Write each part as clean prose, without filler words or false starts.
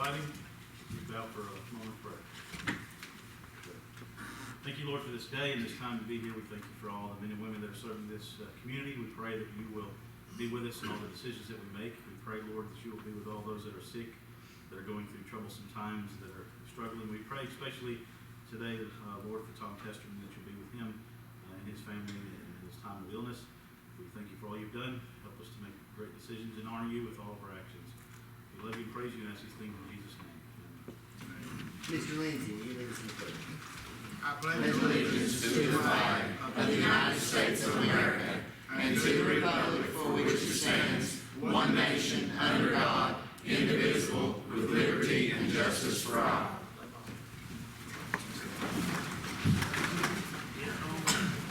inviting. We bow for a moment of prayer. Thank you, Lord, for this day and this time to be here. We thank you for all the men and women that are serving this community. We pray that you will be with us in all the decisions that we make. We pray, Lord, that you will be with all those that are sick, that are going through troublesome times, that are struggling. We pray especially today, Lord, for Tom Testerman, that you'll be with him and his family in his time of illness. We thank you for all you've done. Help us to make great decisions and honor you with all of our actions. We love you and praise you and ask these things in Jesus' name. Amen. Mr. Lindsay, will you lead us in prayer? I pledge allegiance to the flag of the United States of America and to the republic for which it stands, one nation, under God, indivisible, with liberty and justice for all.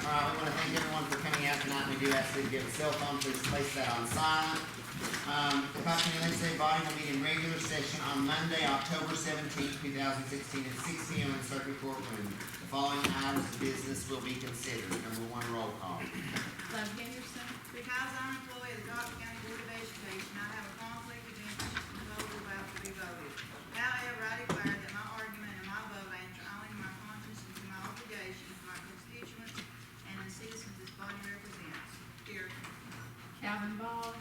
All right, we want to thank everyone for coming out tonight. We do ask you to give a cell phone, please place that on silent. The Cobb County Legislative Body will meet in regular session on Monday, October 17, 2016 at 6 p.m. in Circuit Court Room. The following items of business will be considered. Number one, roll call. Love Henderson. Because I'm an employee of the Cobb County Board of Education, I have a conflict of interest in the proposal about to be voted. However, I declare that my argument and my vote answer only to my conscience and to my obligation to my constituents and the citizens this body represents. Here. Calvin Ball.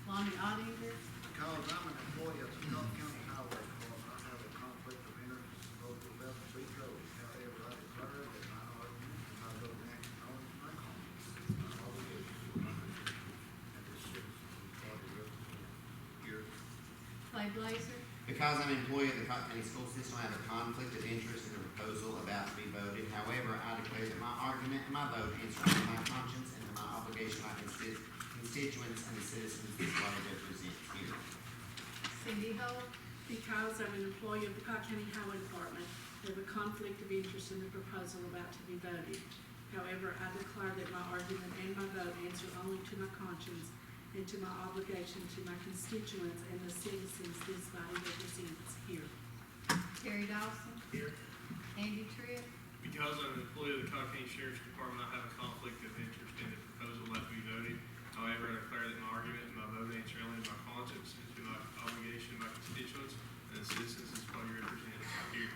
Lonnie Ottinger. Because I'm an employee of the Cobb County Highway Department, I have a conflict of interest in the proposal about to be voted. However, I declare that my argument and my vote answer only to my conscience and my obligation to my constituents and the citizens this body represents. Here. Clay Blazer. Because I'm an employee of the Cobb County School System, I have a conflict of interest in the proposal about to be voted. However, I declare that my argument and my vote answer only to my conscience and to my obligation to my constituents and the citizens this body represents. Here. Cindy Holt. Because I'm an employee of the Cobb County Highway Department, I have a conflict of interest in the proposal about to be voted. However, I declare that my argument and my vote answer only to my conscience and to my obligation to my constituents and the citizens this body represents. Here. Terry Dawson. Here. Andy Tripp. Because I'm an employee of the Cobb County Sheriff's Department, I have a conflict of interest in the proposal about to be voted. However, I declare that my argument and my vote answer only to my conscience and to my obligation to my constituents and the citizens this body represents. Here.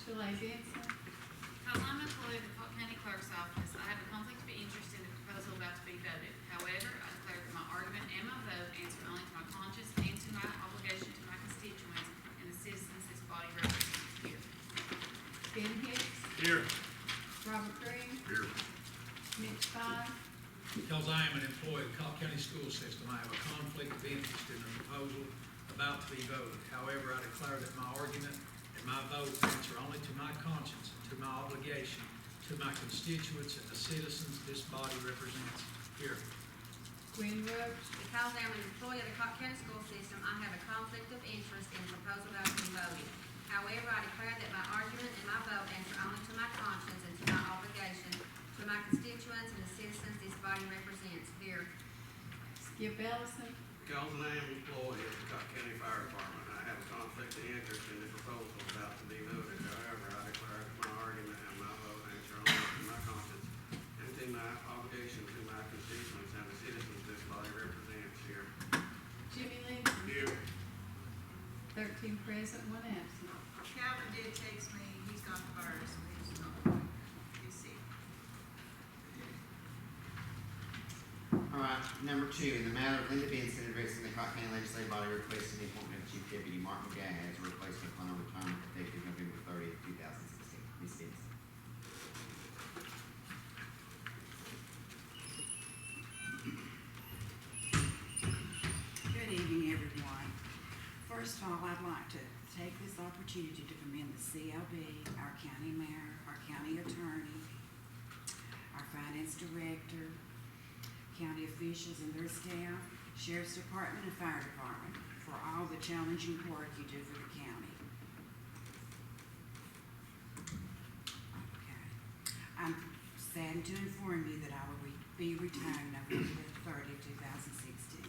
Shalay Benson. Because I'm an employee of the Cobb County Clerk's Office, I have a conflict of interest in the proposal about to be voted. However, I declare that my argument and my vote answer only to my conscience and to my obligation to my constituents and the citizens this body represents. Here. Ben Hicks. Here. Robert Green. Here. Mitch Pye. Because I am an employee of the Cobb County School System, I have a conflict of interest in the proposal about to be voted. However, I declare that my argument and my vote answer only to my conscience and to my obligation to my constituents and the citizens this body represents. Here. Gwen Roach. Because I am an employee of the Cobb County School System, I have a conflict of interest in the proposal about to be voted. However, I declare that my argument and my vote answer only to my conscience and to my obligation to my constituents and the citizens this body represents. Here. Skip Ellison. Because I am an employee of the Cobb County Fire Department, I have a conflict of interest in the proposal about to be voted. However, I declare that my argument and my vote answer only to my conscience and to my obligation to my constituents and the citizens this body represents. Here. Jimmy Lindsay. Here. 13 present, 1 absent. Calvin did text me, he's got the virus, so he's not, he's sick. All right, number two, in the matter of Linda Benson addressing the Cobb County Legislative Body requesting the appointment of Chief Deputy Mark McGaha as a replacement upon retirement effective November 30th, 2016. Ms. Benson. Good evening, everyone. First of all, I'd like to take this opportunity to commend the CLB, our county mayor, our county attorney, our finance director, county officials and their staff, sheriff's department and fire department for all the challenging work you do for the county. Okay. I'm saddened to inform you that I will be retiring November 30th, 2016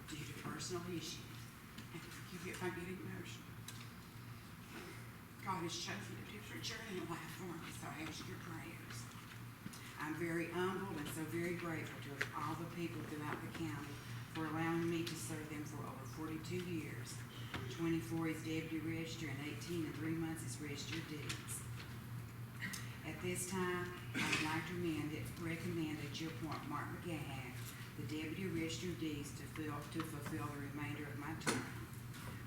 due to personal issues. And forgive me if I get emotional. God has chosen a different journey in life for me, so I ask your prayers. I'm very humbled and so very grateful to all the people throughout the county for allowing me to serve them for over 42 years. 24 is deputy register, and 18 and 3 months is register of deeds. At this time, I would like to recommend that you appoint Mark McGahey, the deputy register of deeds, to fulfill the remainder of my term.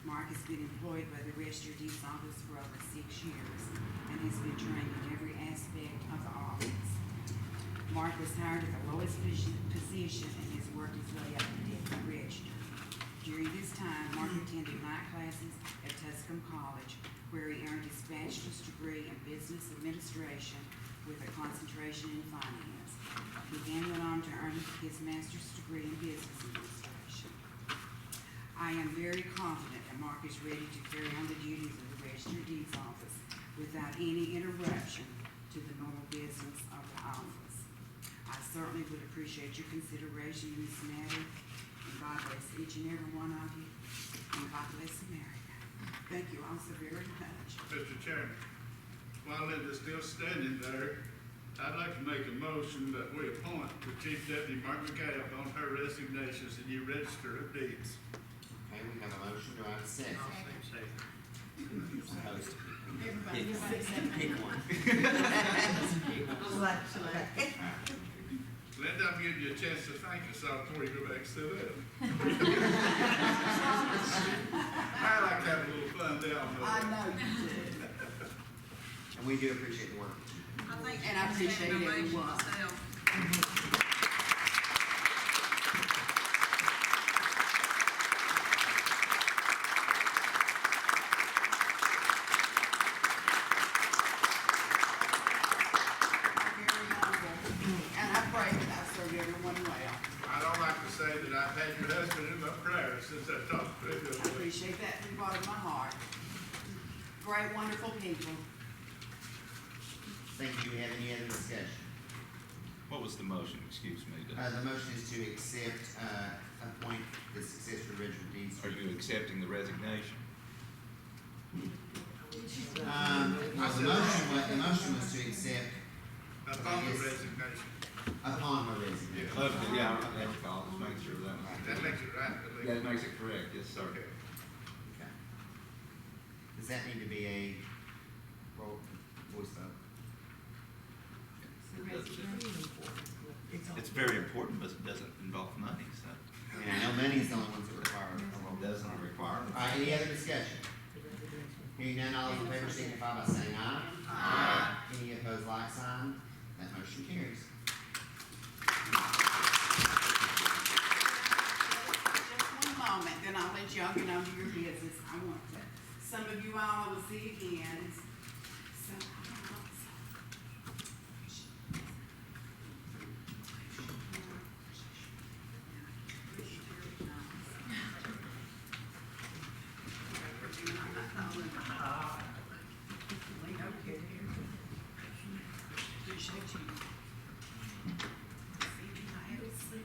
Mark has been employed by the register of deeds office for over 6 years and has been trained in every aspect of the office. Mark was hired at the lowest position and has worked his way up to deputy register. During this time, Mark attended night classes at Tuscombe College, where he earned his bachelor's degree in business administration with a concentration in finance. He then went on to earn his master's degree in business administration. I am very confident that Mark is ready to carry on the duties of the Register of Deeds office without any interruption to the normal business of the office. I certainly would appreciate your consideration in this matter, and God bless each and every one of you, and God bless America. Thank you all so very much. Mr. Chairman, while Linda's still standing there, I'd like to make a motion that we appoint the Chief Deputy Mark McGail on her resignation as the new Register of Deeds. Okay, we have a motion, do I have a second? Opposed? Pick one. Linda, I'm giving you a chance to thank us all before you go back and sit down. I like to have a little fun down there. I know you do. And we do appreciate the work. I think And I appreciate everyone. myself. Very humble, and I pray that I serve everyone well. I don't like to say that I've had your husband in my prayers since I talked to I him. appreciate that from the bottom of my heart. Great, wonderful people. Thank you. Do we have any other discussion? What was the motion, excuse me? The motion is to accept, appoint the successor Register of Deeds. Are you accepting the resignation? Well, the motion was to accept Upon the Yes. resignation. upon her resignation. Okay, yeah, I recall, just make sure that. That makes it right, I believe. That makes it correct, yes, sir. Okay. Okay. Does that need to be a roll voice vote? It's very important, but it doesn't involve money, so. And I know money is the only ones that require a roll. It doesn't require. All right, any other discussion? Hearing none, all those in favor signify by saying aye. Aye. Any opposed, like sign? That motion carries. Just one moment, then I'll let y'all get on to your business. I want to, some of you all I will see again. So, appreciate you.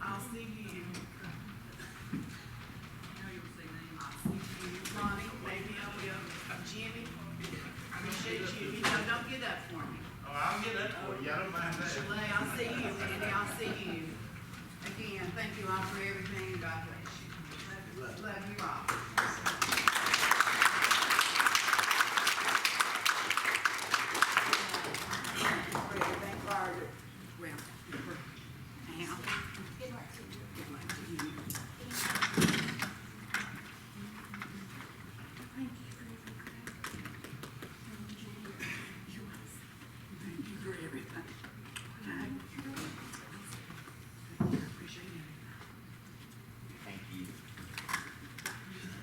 I'll see you. I'll see you. Lonnie, maybe I will. Jimmy, appreciate you. You know, don't get up for me. Oh, I'll get that for you, I don't mind that. Shalay, I'll see you. Randy, I'll see you. Again, thank you all for everything. God bless you. Love you all. Thank Barbara. Well, now. Good luck to you. Thank you for everything. I appreciate it. Thank you.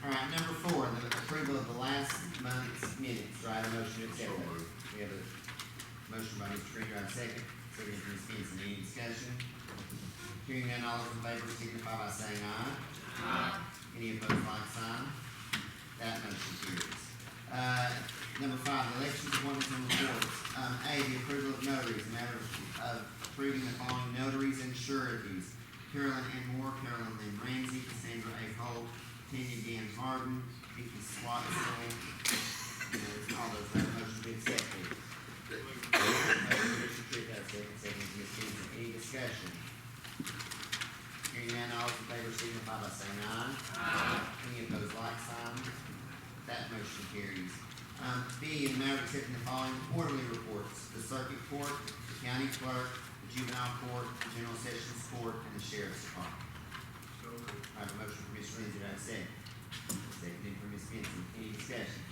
All right, number 4, the approval of the last month's minutes. Do I have a motion to accept those? We have a motion by Mr. Green, do I have a second? Second by Ms. Henson. Any discussion? Hearing none, all those in favor signify by saying aye. Aye. Any opposed, like sign? That motion carries. Number 5, the elections, appointments, and reports. A, the approval of notaries, a matter of approving the following notaries and sureties: Carolyn N. Moore, Carolyn Lynn Ramsey, Cassandra A. Holt, Tanya Dan Harden, Vicky Swatzel. All those, that motion be accepted. Motion, Mr. Tripp, has second, second, Ms. Henson. Any discussion? Hearing none, all those in favor signify by saying aye. Aye. Any opposed, like sign? That motion carries. B, in the matter of accepting the following quarterly reports: the circuit court, the county clerk, the juvenile court, the general sessions court, and the sheriff's department. So moved. I have a motion from Ms. Lindsay, do I have a second? Seconded from Ms. Benson. Any discussion?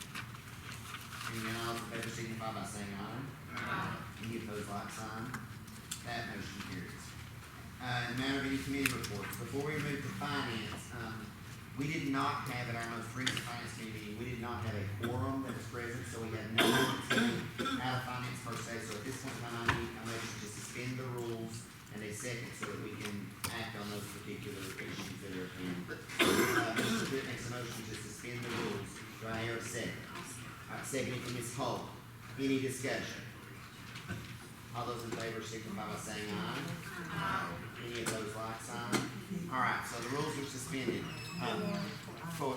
Hearing none, all those in favor signify by saying aye. Aye. Any opposed, like sign. That motion carries. In the matter of any committee reports, before we move to finance, we did not have, at our most recent finance committee meeting, we did not have a quorum that was present, so we had no one out of finance per se. So at this point in time, I need a motion to suspend the rules and a second so that we can act on those particular issues that are in. Mr. Britt makes a motion to suspend the rules. Do I hear a second? All right, seconded from Ms. Holt. Any discussion? All those in favor signify by saying aye. Aye. Any of those like sign? All right, so the rules are suspended,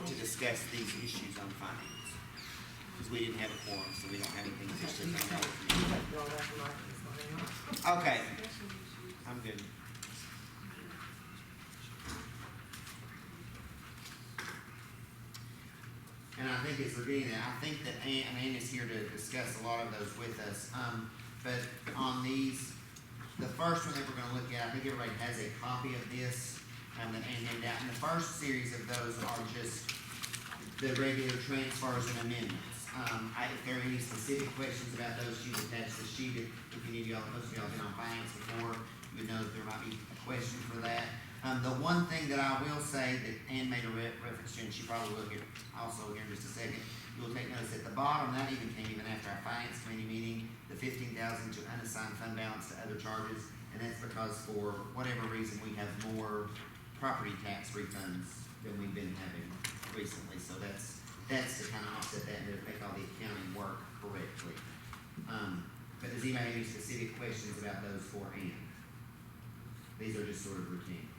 to discuss these issues on finance. Because we didn't have a quorum, so we don't have anything to discuss on that. Okay, I'm good. And I think as we're getting there, I think that Ann is here to discuss a lot of those with us. But on these, the first one that we're gonna look at, I think everybody has a copy of this, that Ann handed out. And the first series of those are just the regular transfers and amendments. If there are any specific questions about those, she's attached the sheet. If any of y'all, most of y'all have been on finance before, you would know that there might be a question for that. The one thing that I will say that Ann made a reference to, and she probably will get also here in just a second, you'll take notice at the bottom, that even came even after our finance committee meeting, the $15,000 to unassigned fund balance to other charges, and that's because for whatever reason, we have more property tax refunds than we've been having recently, so that's to kind of offset that and to make all the accounting work correctly. But does anybody have any specific questions about those for Ann? These are just sort of routine.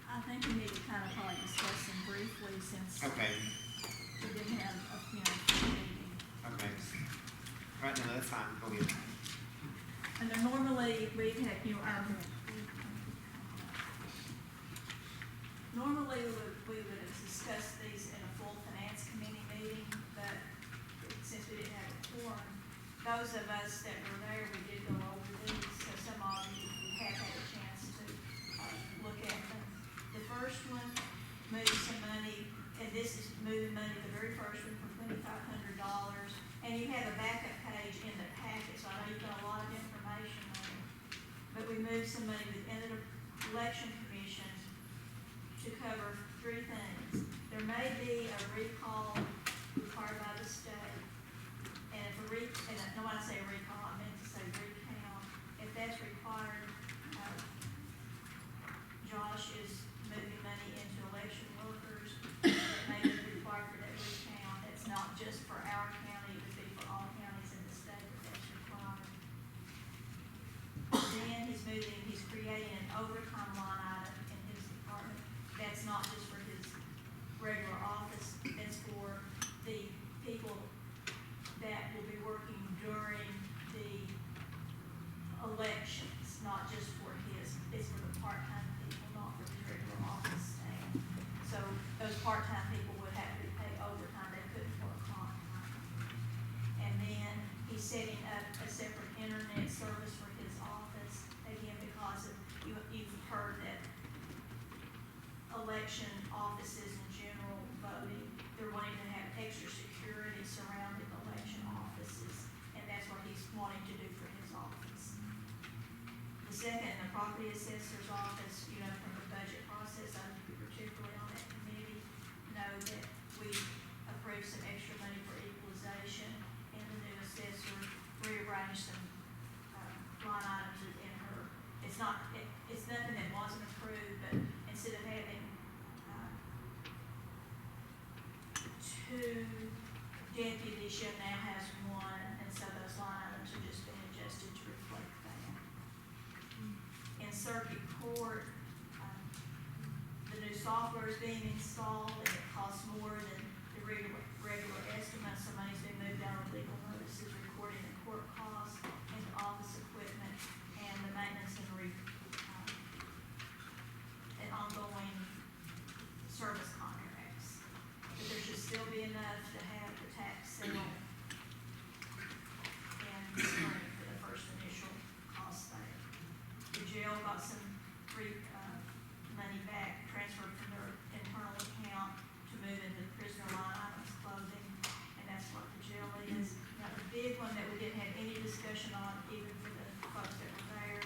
I think we need to kind of probably discuss them briefly since Okay, we didn't have a, meeting. okay. All right, no, that's fine, go ahead. And they're normally, we've had, normally we would have discussed these in a full finance committee meeting, but since we didn't have a quorum, those of us that were there, we did go over these, so some of you have had a chance to look at them. The first one moves some money, and this is moving money, the very first one for $2,500. And you have a backup page in the packet, so I know you've got a lot of information on it. But we moved some money within the election commission to cover three things. There may be a recall required by the state. And if when I say recall, I meant to say recount. If that's required, Josh is moving money into election workers. It may be required for that recount. It's not just for our county, it would be for all counties in the state that that's required. Then he's creating an overtime line item in his department. That's not just for his regular office, it's for the people that will be working during the elections, not just for his, it's for the part-time people, not for the regular office staff. So those part-time people would have to be paid overtime, they couldn't work on time. And then he's setting up a separate internet service for his office, again, because of, you've heard that election offices in general voting, they're wanting to have extra security surrounding election offices, and that's what he's wanting to do for his office. The second, the property assessor's office, from the budget process, I think particularly on that committee, know that we approved some extra money for equalization, and the new assessor rearranged some line items in her. It's nothing that wasn't approved, but instead of having two deputies, she now has one, and so those line items are just being adjusted to reflect that. In circuit court, the new software is being installed, and it costs more than the regular estimate, so money's been moved out of legal notices, recording the court costs, into office equipment, and the maintenance and ongoing service contracts. But there should still be enough to have jail got some free, money back transferred from their internal account to move into the prisoner line items clothing, and that's what the jail is. Now, the big one that we didn't have any discussion on, even for the folks that were there,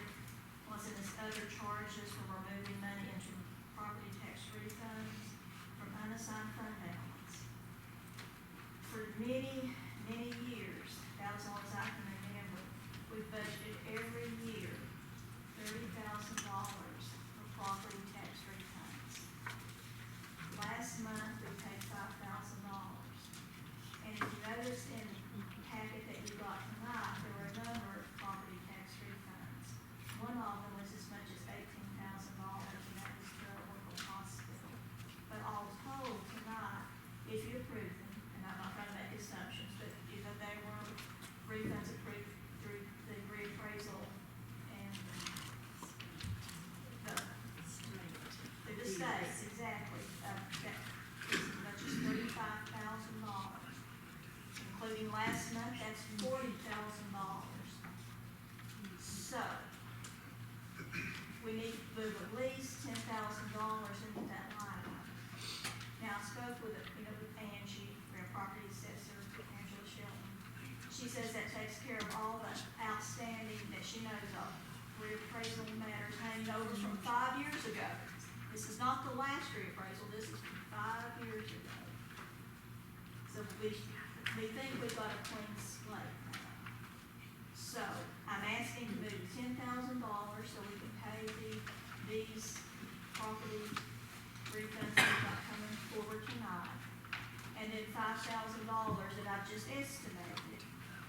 was in this other charges where we're moving money into property tax refunds from unassigned fund balance. For many, many years, about as long as I can remember, we budgeted every year $30,000 for property tax refunds. Last month, we paid $5,000. And if you notice in the packet that you got tonight, there were a number of property tax refunds. One of them was as much as $18,000, and that was the local hospital. But all told tonight, if you approve them, and I'm not trying to make assumptions, but if they were refunds approved through the reappraisal and through the states, exactly, that is as much as $35,000. Including last month, that's $40,000. So, we need to move at least $10,000 into that line item. Now, I spoke with, with Angie, our property assessor, Angela Shelton. She says that takes care of all the outstanding that she knows of, reappraisal matters hanging over from 5 years ago. This is not the last reappraisal, this is from 5 years ago. So we think we've got a clean slate now. So I'm asking to move $10,000 so we can pay these property refunds that we've got coming forward tonight. And then $5,000 that I've just estimated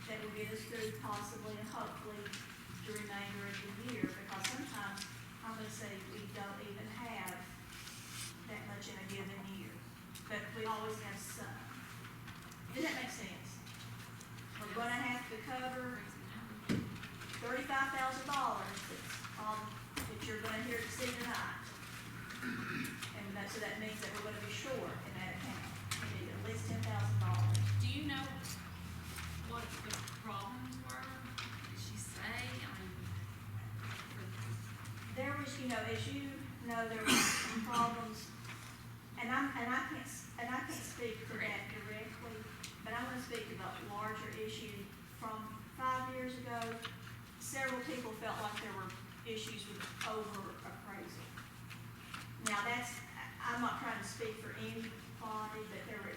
that will get us through possibly and hopefully the remainder of the year. Because sometimes I'm gonna say we don't even have that much in a given year. But we always have some. Does that make sense? We're gonna have to cover $35,000 that's that you're gonna hear to see tonight. And so that means that we're gonna be short in that account. We need at least $10,000. Do you know what the problems were? Did she say? I mean, There was, as you know, there were some problems, and I can't speak to that directly, but I want to speak to the larger issue from 5 years ago. Several people felt like there were issues with over appraisal. Now I'm not trying to speak for anybody, but there were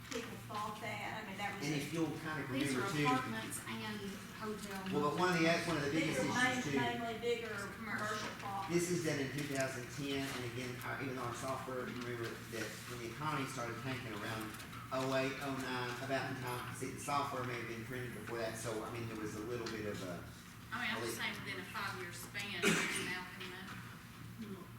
people thought that. I mean, that was. And if you'll kind of These remember are too. apartments and hotel. Well, but one of the biggest These are issues too. mainly bigger commercial properties. This is done in 2010, and again, even though our software, remember that when the economy started tanking around 08, 09, about the time, see, the software may have been printed before that, so, I mean, there was a little bit of a, I mean, I'm just saying within a 5-year span, it's now coming up.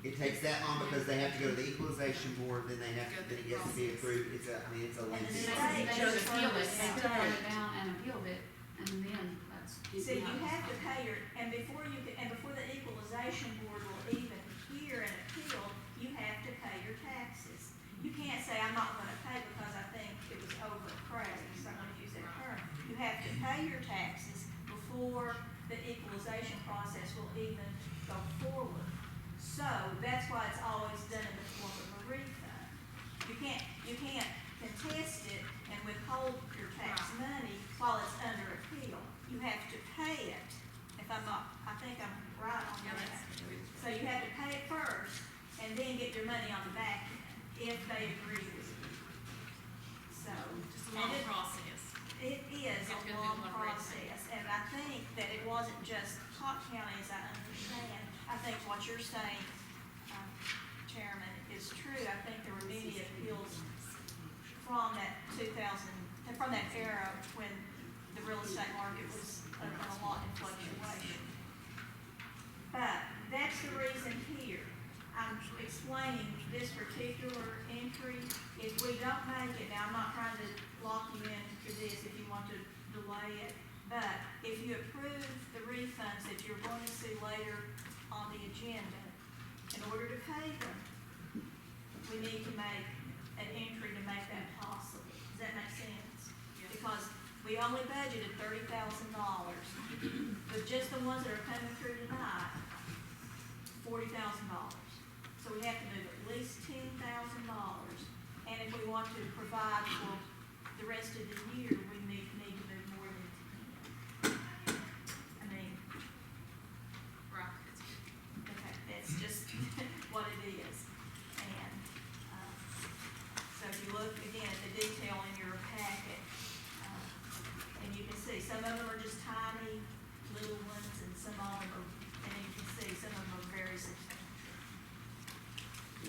it takes that long because they have to go to the equalization board, then they have to, then it gets to be approved, it's a lengthy. state- They just appealed it, they State. took it down and appealed it, and then that's. So you have to pay and before the equalization board will even hear an appeal, you have to pay your taxes. You can't say, I'm not gonna pay because I think it was overappraised, I'm gonna use that term. You have to pay your taxes before the equalization process will even go forward. So that's why it's always done in the form of a refund. You can't contest it and withhold your tax money while it's under appeal. You have to pay it. I think I'm right on Yeah, that. that's true. So you have to pay it first and then get your money on the back end if they agree with you. So. Just a long and it- process. It is It's a gonna be a long lot of red tape. process, and I think that it wasn't just Scott County, as I understand. I think what you're saying, Chairman, is true. I think there were many appeals from from that era when the real estate market was a lot in fluctuation. But that's the reason here. I'm explaining this particular entry. If we don't make it, now I'm not trying to lock you into this if you want to delay it, but if you approve the refunds that you're going to see later on the agenda, in order to pay them, we need to make an entry to make that possible. Does that make sense? Yes. Because we only budgeted $30,000, but just the ones that are coming through tonight, $40,000. So we have to move at least $10,000. And if we want to provide for the rest of the year, we need to move more than 10. I mean, Right, it's good. okay, that's just what it is. And, so if you look again at the detail in your packet, and you can see some of them are just tiny little ones, and some of them are, and you can see some of them are very substantial.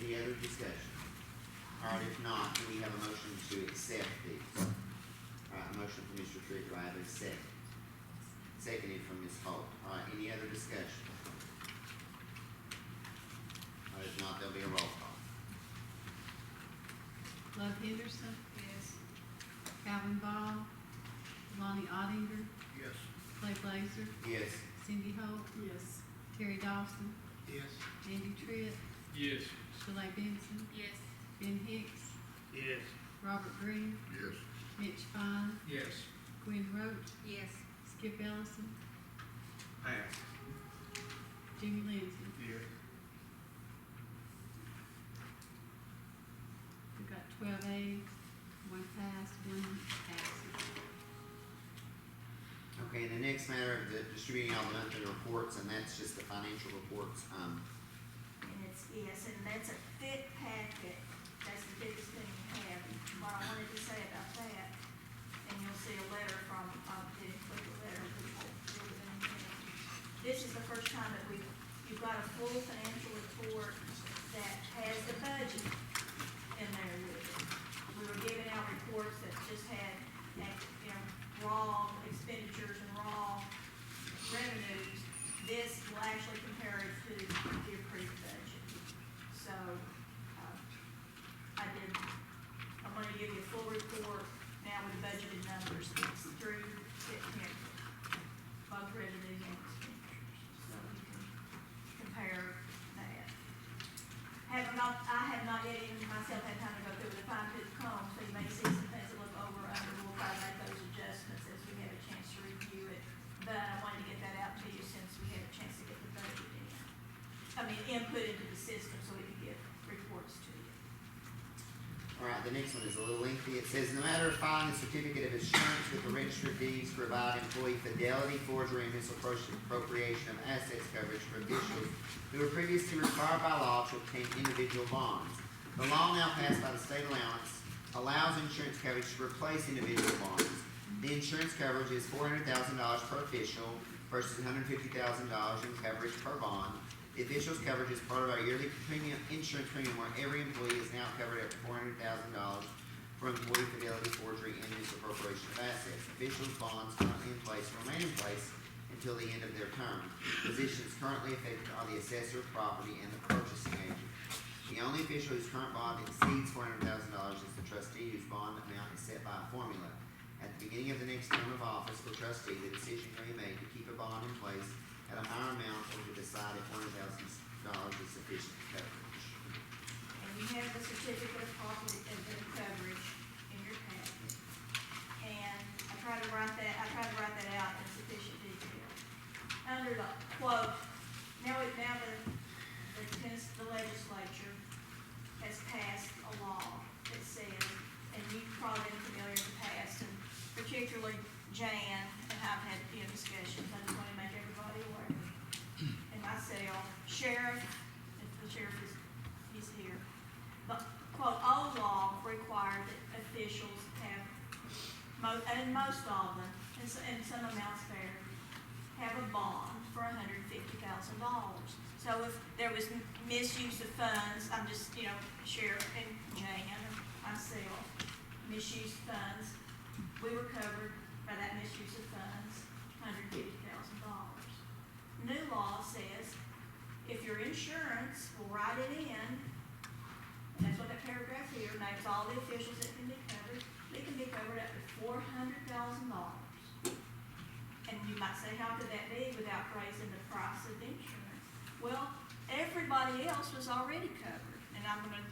Any other discussion? All right, if not, do we have a motion to accept these? All right, a motion from Mr. Trick, do I have a second? Seconded from Ms. Holt. All right, any other discussion? All right, if not, there'll be a roll call. Love Henderson, Yes. Calvin Ball, Lonnie Ottinger, Yes. Clay Blazer, Yes. Cindy Holt, Yes. Terry Dawson, Yes. Andy Tripp, Yes. Shalay Benson, Yes. Ben Hicks, Yes. Robert Green, Yes. Mitch Fine, Yes. Gwen Roach, Yes. Skip Ellison, Pass. Jimmy Lindsey. Yes. We've got 12 A's, 1 passed, 1 absent. Okay, and the next matter of the distributing all the monthly reports, and that's just the financial reports. And it's, yes, and that's a thick packet, that's the biggest thing you have. And what I wanted to say about that, and you'll see a letter from, the letter of people. This is the first time that you've got a full financial report that has the budget in there with it. We were giving out reports that just had, raw expenditures and raw revenues. This will actually compare it to the approved budget. So, I'm gonna give you a full report now with the budgeted numbers. It's through September, both revenues and expenditures. So you can compare that. I have not yet even myself had time to go through the fine tooth comb, so you may see some things that look over, under, we'll try to make those adjustments as we have a chance to review it. But I wanted to get that out to you since we had a chance to get the budget in. Input into the system so we can get reports to you. All right, the next one is a little lengthy. It says, in the matter of filing a certificate of insurance with the Register of Deeds, provide employee fidelity, forgery, and misappropriation of assets coverage for officials who were previously required by law to obtain individual bonds. The law now passed by the state allowance allows insurance coverage to replace individual bonds. The insurance coverage is $400,000 per official versus $150,000 in coverage per bond. The official's coverage is part of our yearly insurance premium, where every employee is now covered up to $400,000 for employee fidelity, forgery, and misappropriation of assets. Officials' bonds currently in place remain in place until the end of their term. Positions currently affected are the assessor of property and the purchasing agent. The only official whose current bond exceeds $400,000 is the trustee, whose bond amount is set by a formula. At the beginning of the next term of office for trustee, the decision can be made to keep a bond in place at a higher amount or to decide if $100,000 is sufficient coverage. And you have the certificate of property and coverage in your packet. And I tried to write that out in sufficient detail. Under the quote, the legislature has passed a law that says, and you've probably been familiar in the past, and particularly Jan and I've had, discussions, I just want to make everybody aware. And myself, sheriff, if the sheriff is here, the quote, old law required that officials have, and most of them, and some amounts vary, have a bond for $150,000. So if there was misuse of funds, I'm just, Sheriff and Jan and myself, misuse funds, we were covered by that misuse of funds, $150,000. New law says, if your insurance will write it in, and that's what that paragraph here names all the officials that can be covered, they can be covered up to $400,000. And you might say, how could that be without raising the price of insurance? Well, everybody else was already covered, and I'm gonna,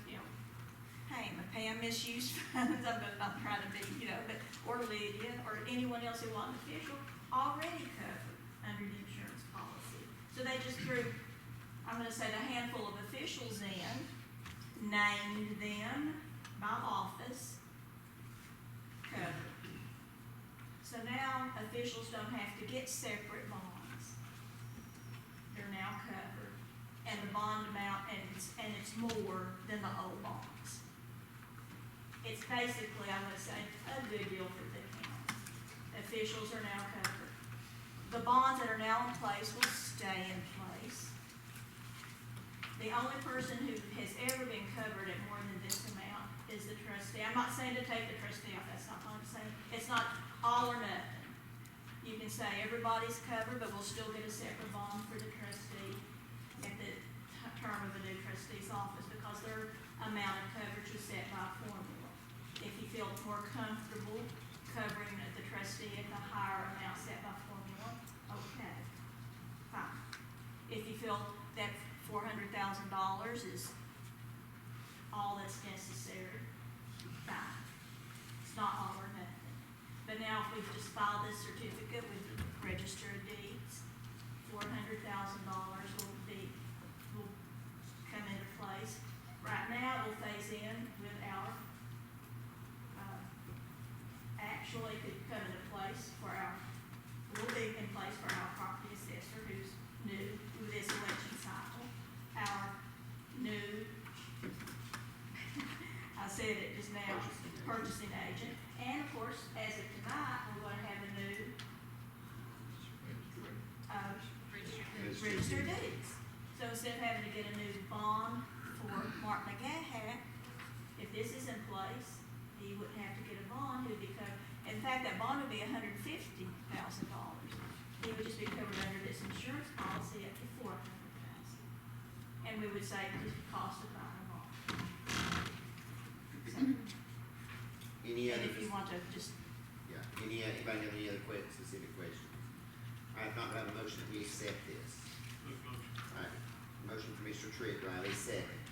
hey, I'm paying misuse funds, I'm gonna not try to be, or Lydia, or anyone else who wasn't official, already covered under the insurance policy. So they just threw I'm gonna say the handful of officials in, named them by office, covered. So now officials don't have to get separate bonds. They're now covered, and the bond amount, and it's more than the old bonds. It's basically, I'm gonna say, a good deal for the county. Officials are now covered. The bonds that are now in place will stay in place. The only person who has ever been covered at more than this amount is the trustee. I'm not saying to take the trustee off, that's not what I'm saying. It's not all or nothing. You can say everybody's covered, but we'll still get a separate bond for the trustee at the term of the new trustee's office, because their amount of coverage is set by formula. If you feel more comfortable covering the trustee at the higher amount set by formula, okay, fine. If you feel that $400,000 is all that's necessary, fine. It's not all or nothing. But now if we just file this certificate with the Register of Deeds, $400,000 will come into place. Right now, it will phase in with our, actually could come into place for our, will be in place for our property assessor who's new with this election cycle. Our new, I said it just now, purchasing agent. And of course, as of tonight, we're going to have a new register of deeds. So instead of having to get a new bond for Mark McGahat, if this is in place, he wouldn't have to get a bond, he would be covered. In fact, that bond would be $150,000. He would just be covered under this insurance policy up to $400,000. And we would save the cost of buying a bond. So, Any and other? if you want to just, Yeah, anybody have any other specific questions? All right, if not, do I have a motion that we accept this? All right, motion from Mr. Tritt, do I have a second?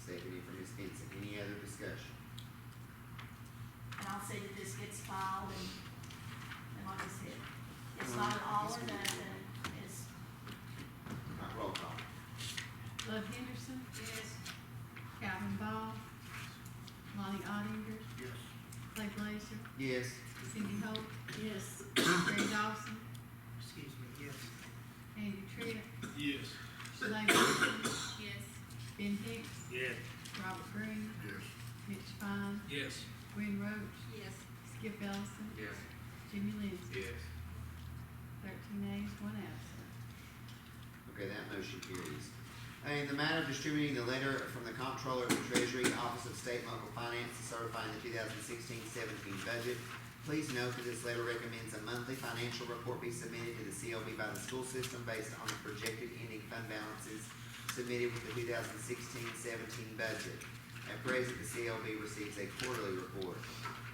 Seconded from Ms. Vincent. Any other discussion? and I'll say that this gets filed and like I said, it's not an all or nothing, it's, All right, roll call. Love Henderson, yes, Calvin Ball, Lonnie Ottinger, Yes. Clay Blazer, Yes. Cindy Holt, Yes. Gary Dawson, Excuse me, yes. Andy Tripp, Yes. Shalay Wilson, Yes. Ben Hicks, Yes. Robert Green, Yes. Mitch Fine, Yes. Gwen Roach, Yes. Skip Ellison, Yes. Jimmy Lindsey. Yes. 13 ayes, 1 absent. Okay, that motion carries. In the matter of distributing the letter from the Comptroller of the Treasury, Office of State and Local Finance, certifying the 2016-17 budget, please note that this letter recommends a monthly financial report be submitted to the CLB by the school system based on the projected ending fund balances submitted with the 2016-17 budget. At present, the CLB receives a quarterly report.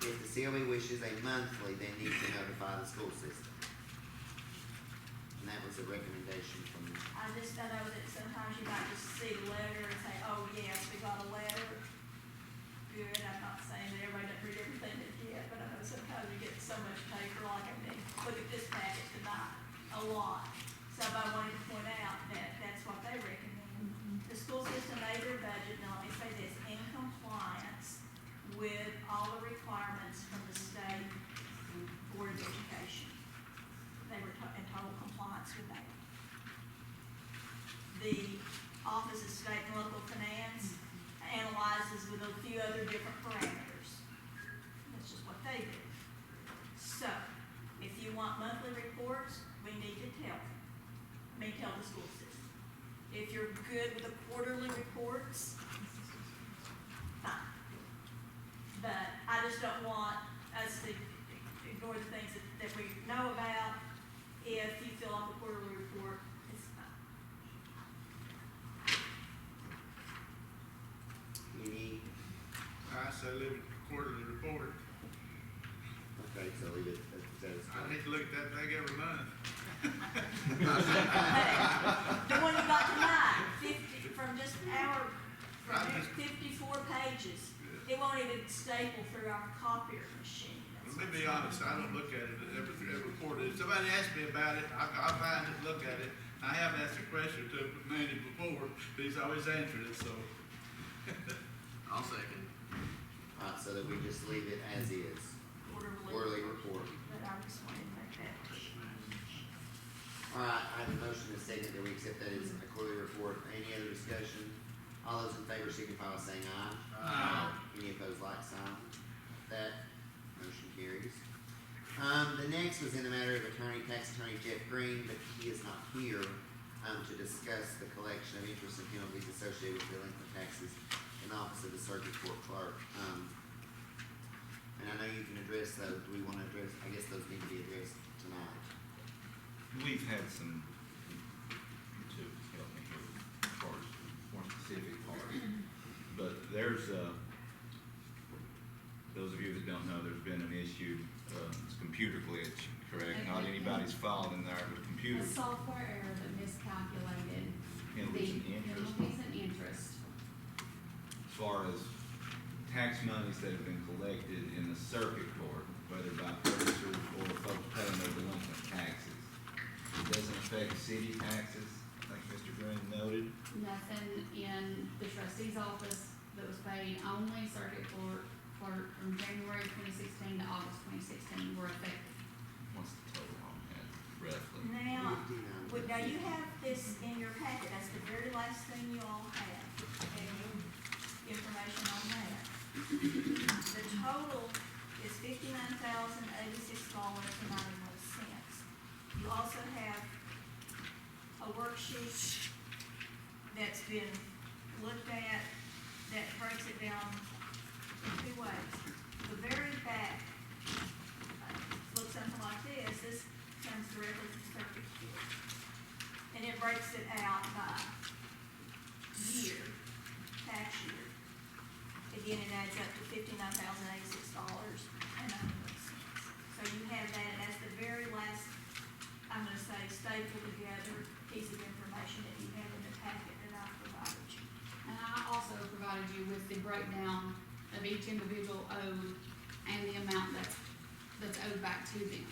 If the CLB wishes a monthly, they need to notify the school system. And that was a recommendation from, I know that sometimes you might just see the letter and say, oh, yes, we got a letter. Good, I'm not saying that everybody doesn't read everything they get, but I know sometimes you get so much paper, like I mean, look at this packet tonight, a lot. So I wanted to point out that that's what they recommend. The school system made their budget, now let me say this, in compliance with all the requirements from the state Board of Education. They were in total compliance with that. The Office of State and Local Finance analyzes with a few other different parameters. That's just what they do. So, if you want monthly reports, we need to tell the school system. If you're good with the quarterly reports, fine. But I just don't want us to ignore the things that we know about. If you fill out the quarterly report, it's fine. any, I say leave it quarterly report. okay, so leave it as status I quo. need to look at that thing every month. The one you got tonight, 50, from just our, I from just- 54 pages. It won't even staple through our copier machine. That's Let me what's be honest, I don't look at it every report. If somebody asks me about it, I find it, look at it, I have asked a question to Manny before, but he's always answered it, so. I'll second. Alright, so that we just leave it as is, quarterly report. But I just wanted to make that. Alright, I have a motion and a second that we accept that as a quarterly report. Any other discussion? All those in favor signify by saying aye. Aye. Any opposed, like sign. That motion carries. The next was in the matter of tax attorney Jeff Green, but he is not here, to discuss the collection of interest and penalties associated with delinquent taxes in the office of the circuit court clerk. And I know you can address those. Do we want to address, I guess those need to be addressed tonight. We've had some, to help me here, as far as more specific part, but there's, those of you that don't know, there's been an issue, it's computer glitch, correct? Not anybody's fault in there, but A computer. software error that miscalculated Penalties and interest. penalties and interest. As far as tax monies that have been collected in the circuit court, whether by purchasers or folks paying their delinquent taxes, it doesn't affect city taxes, I think Mr. Green noted. Nothing in the trustee's office that was paid, only circuit court clerk from January 2016 to August 2016 were affected. What's the total on that, roughly? Now, now you have this in your packet, that's the very last thing you all have, and information on that. The total is $59,086.91. You also have a worksheet that's been looked at that breaks it down in two ways. The very back looks something like this. This comes directly from circuit court. And it breaks it out by year, tax year. Again, it adds up to $59,086.91. So you have that, and that's the very last, I'm gonna say, stapled together piece of information that you have in the packet that I provided you. And I also provided you with the breakdown of each individual owed and the amount that's owed back to them.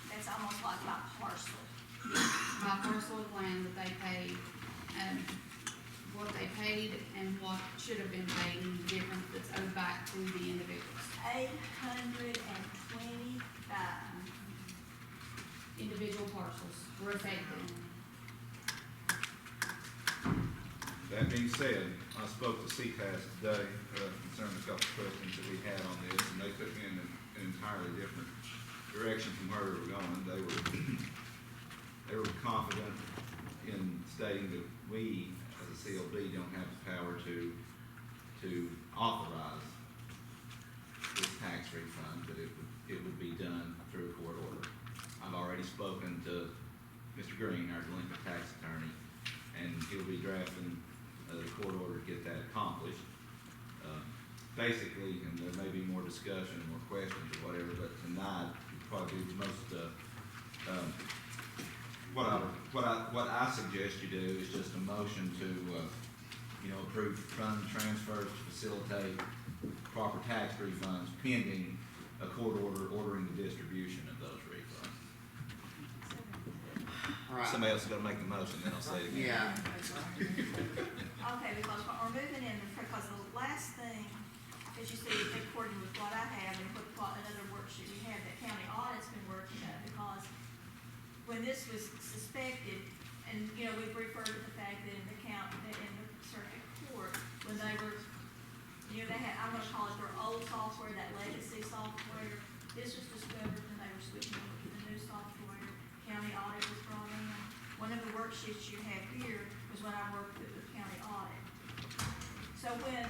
That's almost like my parcel. By parcel of land that they paid, what they paid and what should have been paid, and the difference that's owed back to the individuals. 825. Individual parcels were affected. That being said, I spoke to CPAS today, concerning a couple of questions that we had on this, and they took me in an entirely different direction from where we were going. They were confident in stating that we, as a CLB, don't have the power to authorize this tax refund, but it would be done through a court order. I've already spoken to Mr. Green, our delinquent tax attorney, and he'll be drafting the court order to get that accomplished. Basically, and there may be more discussion, more questions or whatever, but tonight would probably be the most, what I suggest you do is just a motion to, approve fund transfers to facilitate proper tax refunds pending a court order ordering the distribution of those refunds. Alright, Somebody else is gonna make the motion, then I'll say it again. yeah, Okay, because we're moving in, because the last thing, as you see, according with what I have and what another worksheet we have, that county audit's been working on, because when this was suspected, and, we've referred to the fact that in the circuit court, when they were, they had, I'm gonna call it their old software, that legacy software, this was discovered when they were switching over to the new software, county audit was brought in. One of the worksheets you have here was when I worked with the county audit. So when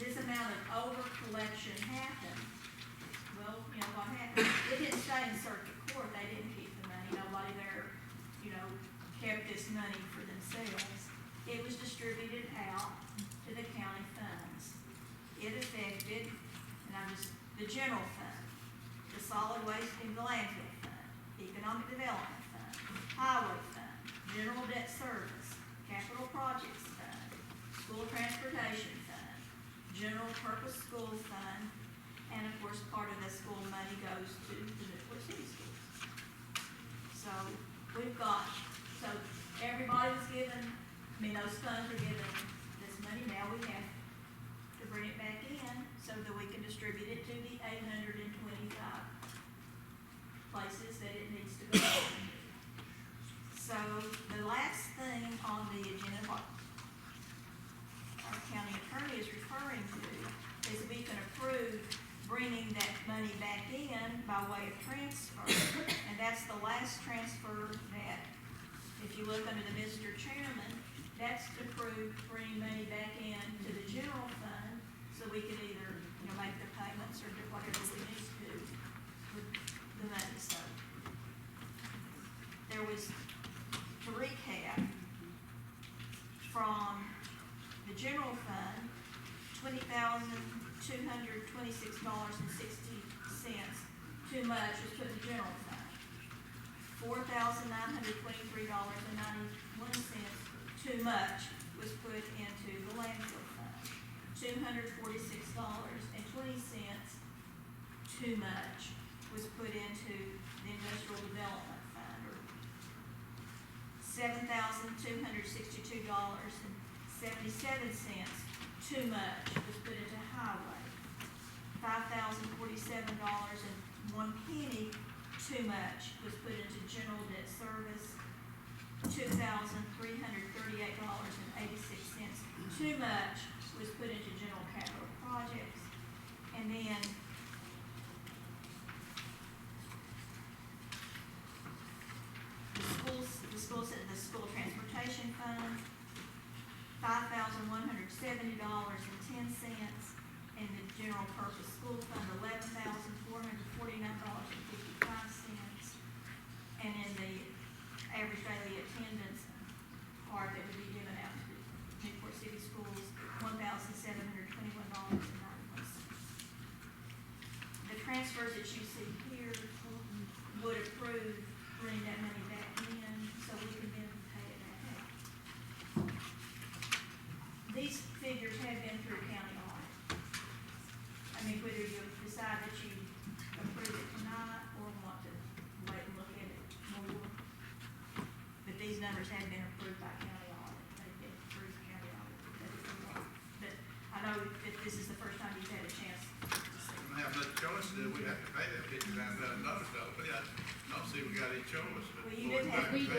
this amount of over collection happened, well, what happened? It didn't stay in circuit court, they didn't keep the money, nobody there, kept this money for themselves. It was distributed out to the county funds. It affected, the general fund, the solid waste and the landfill fund, economic development fund, highway fund, general debt service, capital projects fund, school transportation fund, general purpose school fund, and of course, part of the school money goes to the Newport City Schools. So, we've got mean, those funds are given this money, now we have to bring it back in so that we can distribute it to the 825 places that it needs to go. So the last thing on the agenda, what our county attorney is referring to, is we can approve bringing that money back in by way of transfer. And that's the last transfer that, if you look under the Mr. Chairman, that's to approve bringing money back in to the general fund, so we can either, make the payments or do whatever we need to do with the money. So there was, to recap, from the general fund, $20,226.60 too much was put in the general fund. $4,923.91 too much was put into the landfill fund. $246.20 too much was put into the industrial development fund, or $7,262.77 too much was put into highway. $5,047.01 too much was put into general debt service. $2,338.86 too much was put into general capital projects. And then the school transportation fund, $5,170.10, and the general purpose school fund, $11,449.55, and in the average daily attendance part that would be given out to the Newport City Schools, $1,721.91. The transfers that you see here would approve bringing that money back in, so we can then pay it back out. These figures have been through county audit. I mean, whether you decide that you approve it tonight or want to wait and look at it more, but these numbers have been approved by county audit. They've been approved by county audit. But I know that this is the first time you've had a chance to see. We don't have no choice, we have to pay that $59,000, but I don't see we got any choice. But Well, you do have, you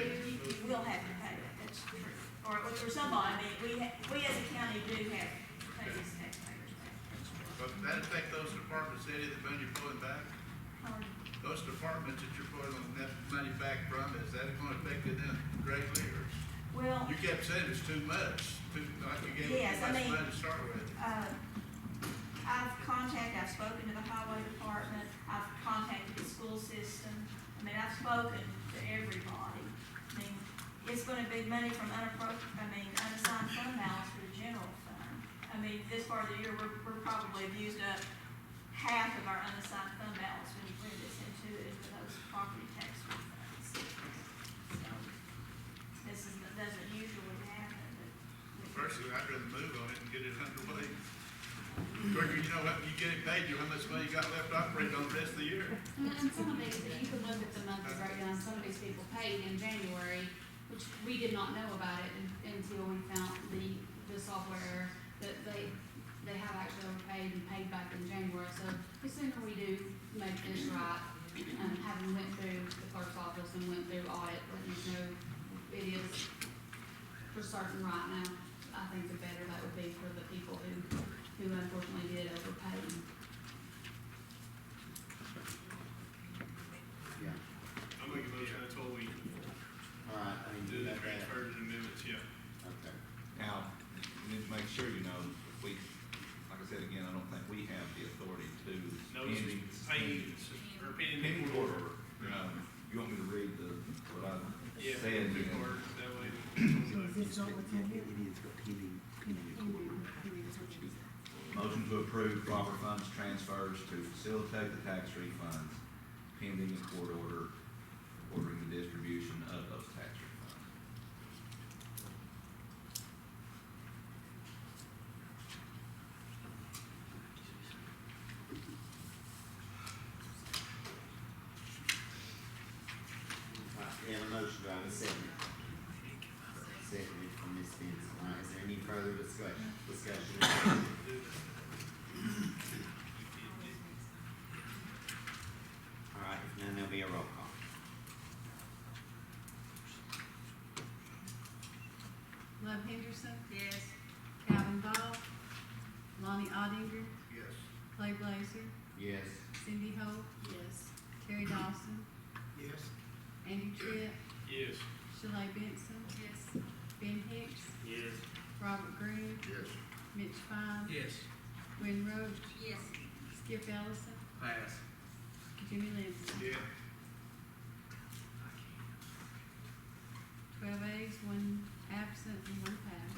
will have to pay that, that's true. Or somebody, I mean, we as a county do have to pay these taxpayers back. But that'd take those departments, Eddie, the money you're pulling back, Pardon? those departments that you're pulling that money back from, is that gonna affect it then greatly, or? Well, You kept saying it's too much, like you gave Yes, too I much mean, money to start with. I've spoken to the highway department, I've contacted the school system, I mean, I've spoken to everybody. I mean, it's gonna be money from unassigned fund balance for the general fund. I mean, this part of the year, we're probably have used up half of our unassigned fund balance when you bring this into it for those property tax refunds. So, doesn't usually happen, but. Personally, I'd rather move on it and get it underway. Quicker, you know, you get it paid, you know how much money you got left operating on the rest of the year. And some of these, you can look at the monthly breakdown, some of these people paid in January, which we did not know about it until we found the software, that they have actually overpaid and paid back in January. So the sooner we do make this right, having went through the clerk's office and went through audit, letting us know it is for certain right now, I think the better that would be for the people who unfortunately did overpay. Yeah, I'm making a motion, that's what we all right, I mean, do, the that. transfers and amendments, yeah. Okay. Now, you need to make sure you know, like I said again, I don't think we have the authority to. No, it's paying, or pending Pending court order. order. You want me to read what I Yeah, said? pending court order, that way. Motion to approve proper funds transfers to facilitate the tax refunds pending a court order ordering the distribution of those tax refunds. All right, we have a motion, do I have a second? Seconded from Ms. Benson. All right, is there any further discussion? All right, if none, there'll be a roll call. Love Henderson, Yes. Calvin Ball, Lonnie Oddinger, Yes. Clay Blazer, Yes. Cindy Holt, Yes. Terry Dawson, Yes. Andy Tripp, Yes. Shalay Benson, Yes. Ben Hicks, Yes. Robert Greene, Yes. Mitch Pine, Yes. Gwen Roach, Yes. Skip Ellison, Pass. Jimmy Lindsey. Yeah. 12 ayes, 1 absent, and 1 pass.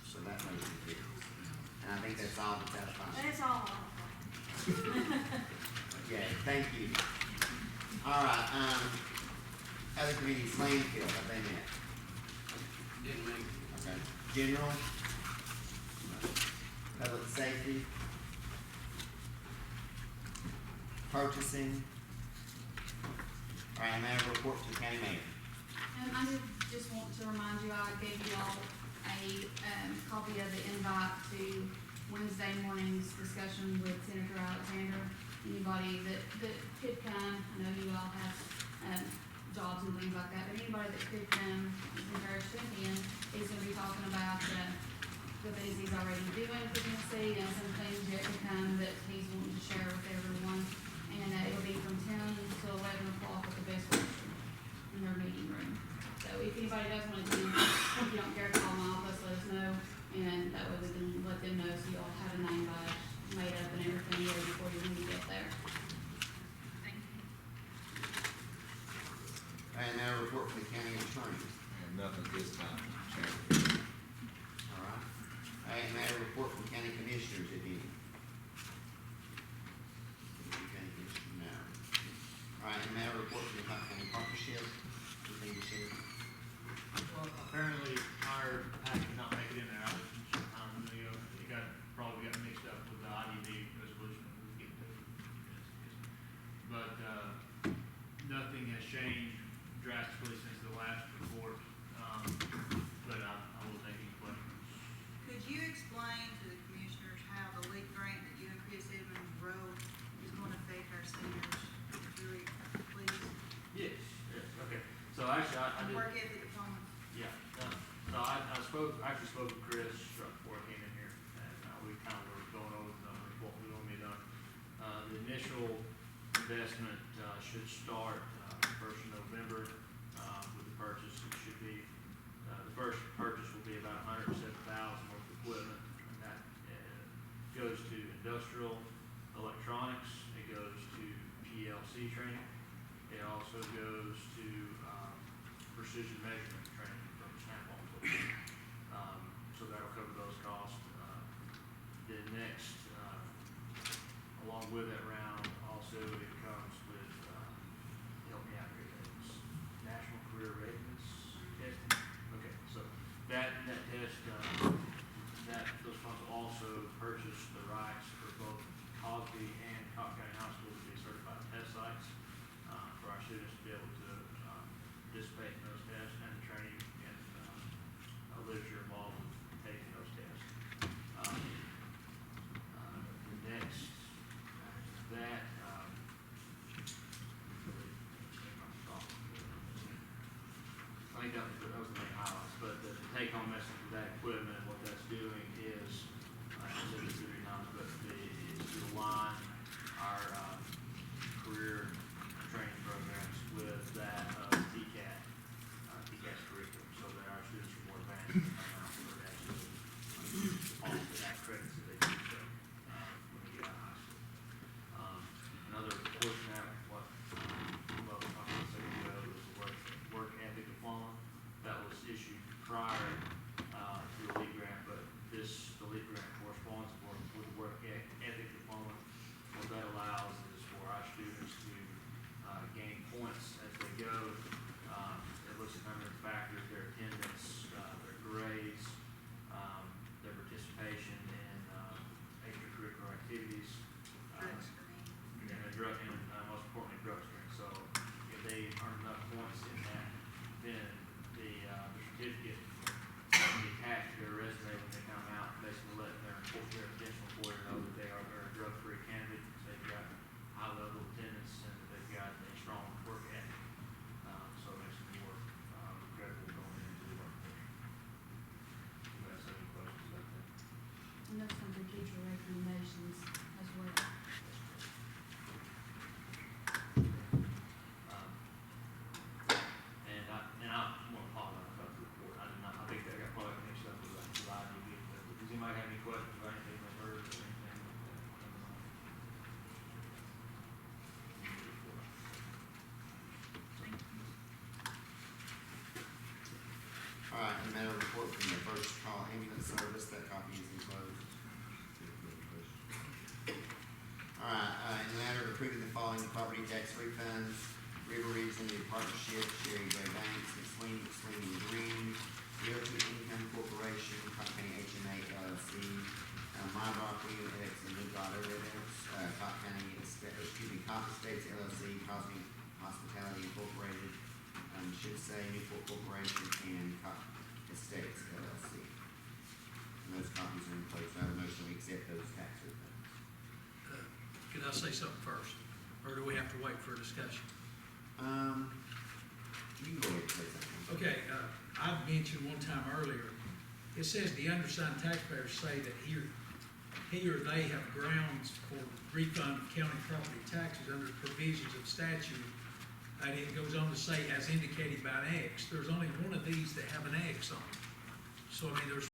So that motion carries. And I think that's all that's outstanding. That's all. Okay, thank you. All right, other committees, landfill, have they met? Didn't make, Okay. General? Public safety? Purchasing? All right, may I have a report to the county mayor? I did just want to remind you, I gave you all a, copy of the invite to Wednesday morning's discussion with Senator Alexander. Anybody that could come, I know you all have, jobs and things like that, but anybody that could come is encouraged to attend. He's gonna be talking about, the things he's already doing for Tennessee and some things yet to come that he's wanting to share with everyone. And, it'll be from 10 to 11 o'clock at the best restroom in their meeting room. So if anybody does want to attend, if you don't care, call my office, let us know, and that way we can let them know, so you all have a name badge made up and everything ready before you when you get there. Thank you. All right, now a report from the county attorney. And nothing this time, Chairman. All right. All right, now a report from county commissioners, if any. County commissioner, no. All right, now a report from the Pike County Partnership. Anything to share? Well, apparently our pack did not make it in there. I was, it probably got mixed up with the IDB resolution that we get to. But, nothing has changed drastically since the last report, but I will take any questions. Could you explain to the commissioners how the leak grant that you and Chris Edmonds wrote is going to affect our seniors? Really, please. Yes, okay. So actually, I did. Work ethic diploma. Yeah, so I actually spoke with Chris before I came in here, and we kind of were going over the numbers, what we want me done. The initial investment should start first of November with the purchase. It should be, the first purchase will be about $107,000 worth of equipment, and that goes to industrial electronics, it goes to PLC training, it also goes to precision measurement training from Snap-on. So that'll cover those costs. The next, along with that round, also it comes with, help me out here, it's National Career Readiness Testing. Okay, so that test, those funds also purchase the rights for both Cosby and Cobb County High School to be certified test sites, for our students to be able to, participate in those tests and the training and, literature involved with taking those tests. Next, that, I think that was the main highlights, but the take-home message with that equipment, what that's doing is, I said this 3 times, but is to align our, career training programs with that of TCAS curriculum, so that our students are more advanced and are actually on to that credits that they do, so, when they get out of high school. Another portion of what, well, I was saying ago was the work ethic diploma that was issued prior, to the LEAD grant, but the LEAD grant corresponds with the work ethic diploma. What that allows is for our students to, gain points as they go. It looks at a number of factors, their attendance, their grades, their participation in, extracurricular activities. Drugs for me. And most importantly, drug screen. So if they earn enough points in that, then the certificate future recommendations as well. And I want to apologize about the report. I did not, I think that got probably mixed up with that, because I didn't get that. Does anybody have any questions about anything they've heard or anything like that? All right, and matter of report from the first call ambulance service, that copy is enclosed. All right, in the matter of approving the following property tax refunds, River Ridge Limited Partnership, Sherry J. Banks, McSweeney Green, Realty Income Corporation, Cobb County HMA LLC, My Rock, William X, and New God X, Cobb County, Cobb Estates LLC, Cosmic Hospitality Incorporated, should say Newport Corporation, and Cobb Estates LLC. And those copies are enclosed. I have a motion to accept those tax refunds. Could I say something first, or do we have to wait for a discussion? You can go ahead and say something. Okay, I mentioned one time earlier, it says the undersigned taxpayers say that he or they have grounds for refund of county property taxes under provisions of statute. And it goes on to say, as indicated by an X. There's only one of these that have an X on it. So, I mean, there's